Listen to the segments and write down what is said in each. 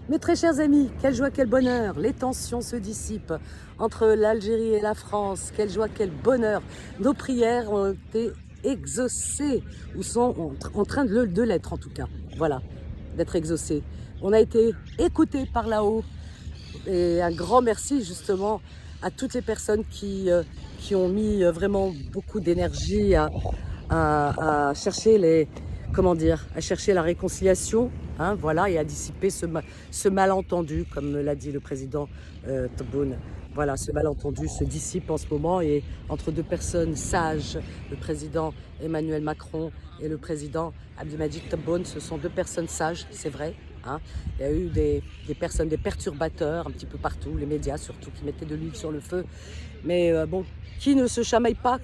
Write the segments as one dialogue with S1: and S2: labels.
S1: Mes très chers amis, quelle joie, quel bonheur, les tensions se dissipent entre l'Algérie et la France, quelle joie, quel bonheur, nos prières ont été exaucées, ou sont en train de l'être en tout cas, voilà, d'être exaucées. On a été écoutés par là-haut, et un grand merci justement à toutes les personnes qui ont mis vraiment beaucoup d'énergie à chercher comment dire, à chercher la réconciliation, hein, voilà, et à dissiper ce malentendu, comme l'a dit le président Tebboune. Voilà, ce malentendu se dissipe en ce moment et entre deux personnes sages, le président Emmanuel Macron et le président Abdelmadjid Tebboune, ce sont deux personnes sages, c'est vrai. Hein. Il y a eu des personnes, des perturbateurs un petit peu partout, les médias surtout, qui mettaient de l'huile sur le feu. Mais bon, qui ne se chamaille pas?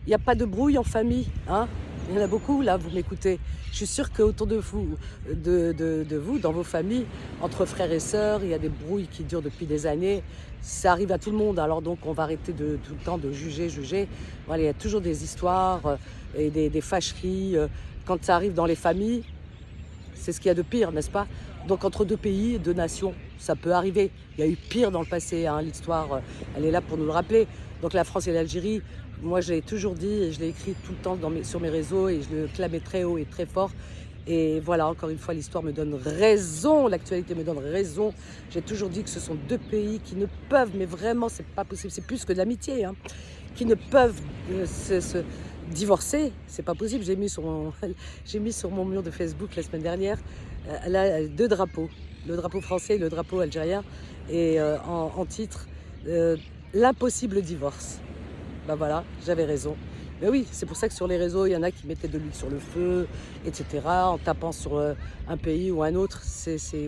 S1: Il n'y a pas de brouille en famille, hein? Il y en a beaucoup, là, vous m'écoutez. Je suis sûre qu'autour de vous, vous, dans vos familles, entre frères et sœurs, il y a des brouilles qui durent depuis des années. Ça arrive à tout le monde, alors donc on va arrêter tout le temps de juger. Voilà, il y a toujours des histoires et des fâcheries. Quand ça arrive dans les familles, c'est ce qu'il y a de pire, n'est-ce pas? Donc entre deux pays, deux nations, ça peut arriver. Il y a eu pire dans le passé, hein, l'histoire, elle est là pour nous le rappeler. Donc la France et l'Algérie, moi je l'ai toujours dit et je l'ai écrit tout le temps sur mes réseaux et je le clamais très haut et très fort. Et voilà, encore une fois, l'histoire me donne raison, l'actualité me donne raison. J'ai toujours dit que ce sont deux pays qui ne peuvent, mais vraiment, c'est pas possible, c'est plus que de l'amitié, hein, qui ne peuvent se divorcer, c'est pas possible. J'ai mis sur mon mur de Facebook la semaine dernière là, deux drapeaux, le drapeau français et le drapeau algérien, et en titre, l'impossible divorce. Ben voilà, j'avais raison. Mais oui, c'est pour ça que sur les réseaux, il y en a qui mettaient de l'huile sur le feu, etc., en tapant sur un pays ou un autre.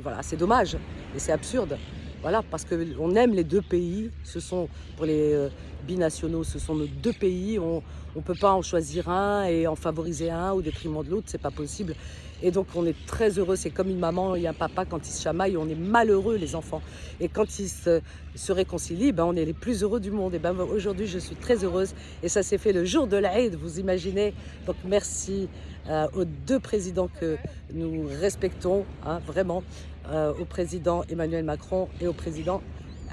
S1: Voilà, c'est dommage et c'est absurde. Voilà, parce qu'on aime les deux pays. Ce sont, pour les binationaux, ce sont nos deux pays. On ne peut pas en choisir un et en favoriser un au détriment de l'autre, c'est pas possible. Et donc on est très heureux, c'est comme une maman et un papa quand ils se chamaillent, on est malheureux les enfants. Et quand ils se réconcilient, ben, on est les plus heureux du monde. Et ben, aujourd'hui je suis très heureuse et ça s'est fait le jour de l'Aïd, vous imaginez. Donc merci aux deux présidents que nous respectons, hein, vraiment, au président Emmanuel Macron et au président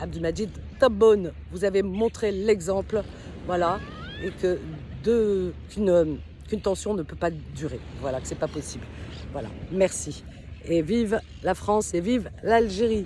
S1: Abdelmadjid Tebboune. Vous avez montré l'exemple, voilà, et qu'une tension ne peut pas durer, voilà, que c'est pas possible. Voilà, merci. Et vive la France et vive l'Algérie.